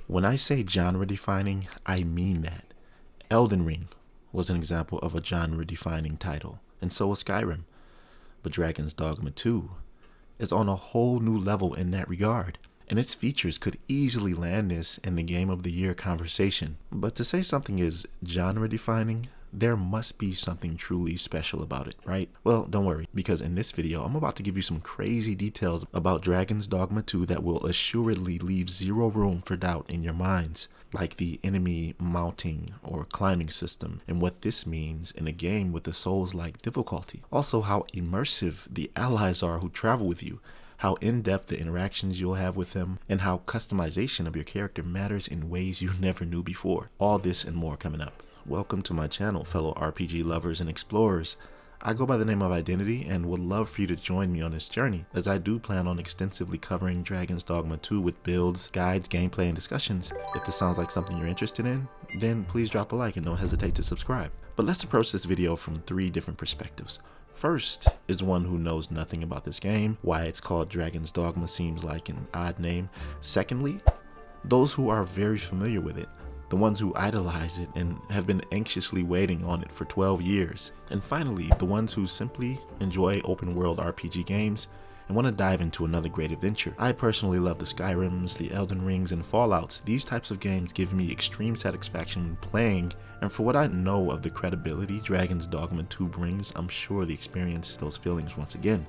When I say genre defining, I mean that. Elden Ring was an example of a genre defining title, and so was Skyrim. But Dragon's Dogma 2 is on a whole new level in that regard, and its features could easily land this in the Game of the Year conversation. But to say something is genre defining, there must be something truly special about it, right? Well, don't worry, because in this video, I'm about to give you some crazy details about Dragon's Dogma 2 that will assuredly leave zero room for doubt in your minds, like the enemy mounting or climbing system, and what this means in a game with a Souls-like difficulty. Also, how immersive the allies are who travel with you, how in-depth the interactions you'll have with them, and how customization of your character matters in ways you never knew before. All this and more coming up. Welcome to my channel, fellow RPG lovers and explorers. I go by the name of Identity and would love for you to join me on this journey, as I do plan on extensively covering Dragon's Dogma 2 with builds, guides, gameplay, and discussions. If this sounds like something you're interested in, then please drop a like and don't hesitate to subscribe. But let's approach this video from 3 different perspectives. First is one who knows nothing about this game. Why it's called Dragon's Dogma seems like an odd name. Secondly, those who are very familiar with it, the ones who idolize it and have been anxiously waiting on it for 12 years. And finally, the ones who simply enjoy open world RPG games and want to dive into another great adventure. I personally love the Skyrims, the Elden Rings, and Fallouts. These types of games give me extreme satisfaction when playing, and for what I know of the credibility Dragon's Dogma 2 brings, I'm sure the experience those feelings once again.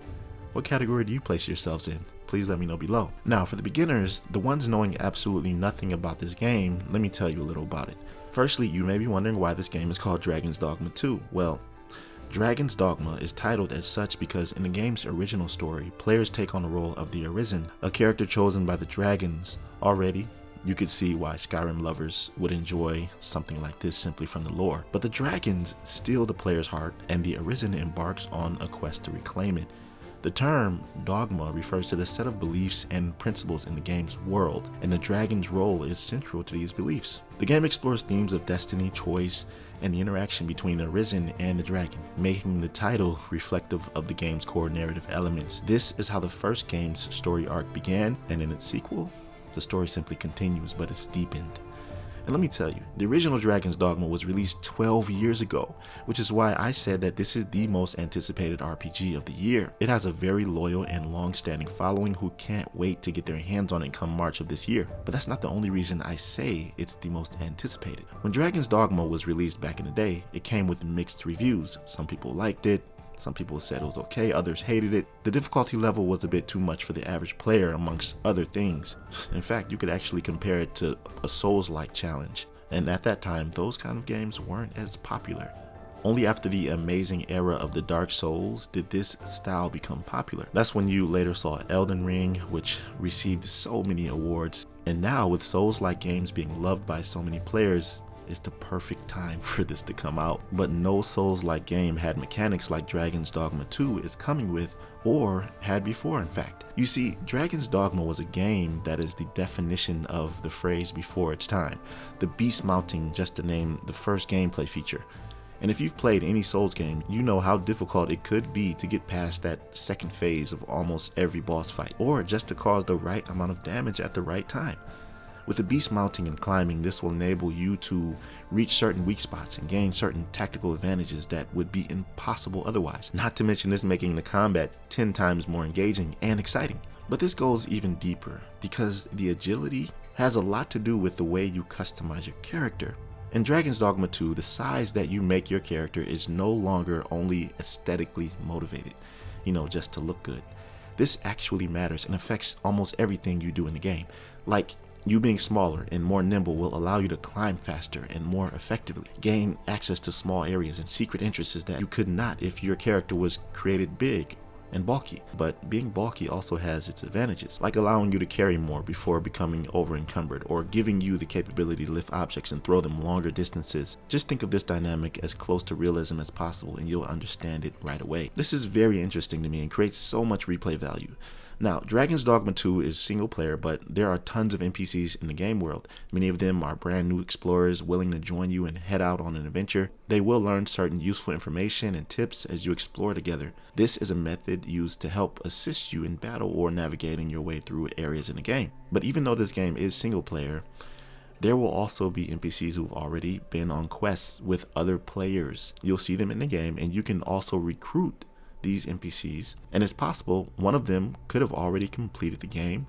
What category do you place yourselves in? Please let me know below. Now, for the beginners, the ones knowing absolutely nothing about this game, let me tell you a little about it. Firstly, you may be wondering why this game is called Dragon's Dogma 2. Well, Dragon's Dogma is titled as such because in the game's original story, players take on the role of the Arisen, a character chosen by the dragons. Already, you could see why Skyrim lovers would enjoy something like this simply from the lore. But the dragons steal the player's heart, and the Arisen embarks on a quest to reclaim it. The term dogma refers to the set of beliefs and principles in the game's world, and the dragon's role is central to these beliefs. The game explores themes of destiny, choice, and the interaction between the Arisen and the dragon, making the title reflective of the game's core narrative elements. This is how the first game's story arc began, and in its sequel, the story simply continues, but it's deepened. And let me tell you, the original Dragon's Dogma was released 12 years ago, which is why I said that this is the most anticipated RPG of the year. It has a very loyal and long-standing following who can't wait to get their hands on it come March of this year. But that's not the only reason I say it's the most anticipated. When Dragon's Dogma was released back in the day, it came with mixed reviews. Some people liked it, some people said it was okay, others hated it. The difficulty level was a bit too much for the average player, amongst other things. In fact, you could actually compare it to a Souls-like challenge. And at that time, those kind of games weren't as popular. Only after the amazing era of the Dark Souls did this style become popular. That's when you later saw Elden Ring, which received so many awards. And now with Souls-like games being loved by so many players, it's the perfect time for this to come out. But no Souls-like game had mechanics like Dragon's Dogma 2 is coming with, or had before in fact. You see, Dragon's Dogma was a game that is the definition of the phrase before its time. The beast mounting, just to name the first gameplay feature. And if you've played any Souls game, you know how difficult it could be to get past that second phase of almost every boss fight, or just to cause the right amount of damage at the right time. With the beast mounting and climbing, this will enable you to reach certain weak spots and gain certain tactical advantages that would be impossible otherwise. Not to mention this making the combat 10 times more engaging and exciting. But this goes even deeper, because the agility has a lot to do with the way you customize your character. In Dragon's Dogma 2, the size that you make your character is no longer only aesthetically motivated, just to look good. This actually matters and affects almost everything you do in the game. Like, you being smaller and more nimble will allow you to climb faster and more effectively, gain access to small areas and secret entrances that you could not if your character was created big and bulky. But being bulky also has its advantages, like allowing you to carry more before becoming over encumbered, or giving you the capability to lift objects and throw them longer distances. Just think of this dynamic as close to realism as possible and you'll understand it right away. This is very interesting to me and creates so much replay value. Now, Dragon's Dogma 2 is single player, but there are tons of NPCs in the game world. Many of them are brand new explorers willing to join you and head out on an adventure. They will learn certain useful information and tips as you explore together. This is a method used to help assist you in battle or navigating your way through areas in the game. But even though this game is single player, There will also be NPCs who've already been on quests with other players. You'll see them in the game, and you can also recruit these NPCs, and it's possible one of them could have already completed the game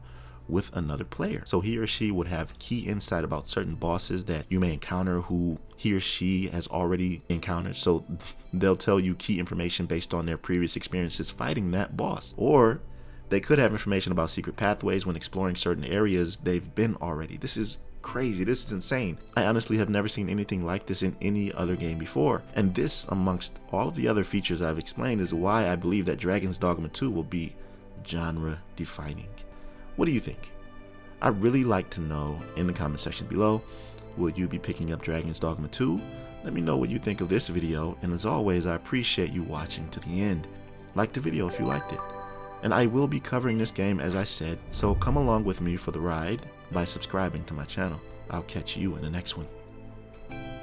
with another player. So he or she would have key insight about certain bosses that you may encounter who he or she has already encountered. So they'll tell you key information based on their previous experiences fighting that boss. Or they could have information about secret pathways when exploring certain areas they've been already. This is crazy. This is insane. I honestly have never seen anything like this in any other game before. And this, amongst all of the other features I've explained, is why I believe that Dragon's Dogma 2 will be genre defining. What do you think? I'd really like to know in the comment section below. Will you be picking up Dragon's Dogma 2? Let me know what you think of this video, and as always, I appreciate you watching to the end. Like the video if you liked it. And I will be covering this game as I said, so come along with me for the ride by subscribing to my channel. I'll catch you in the next one.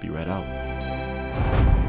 Be right out.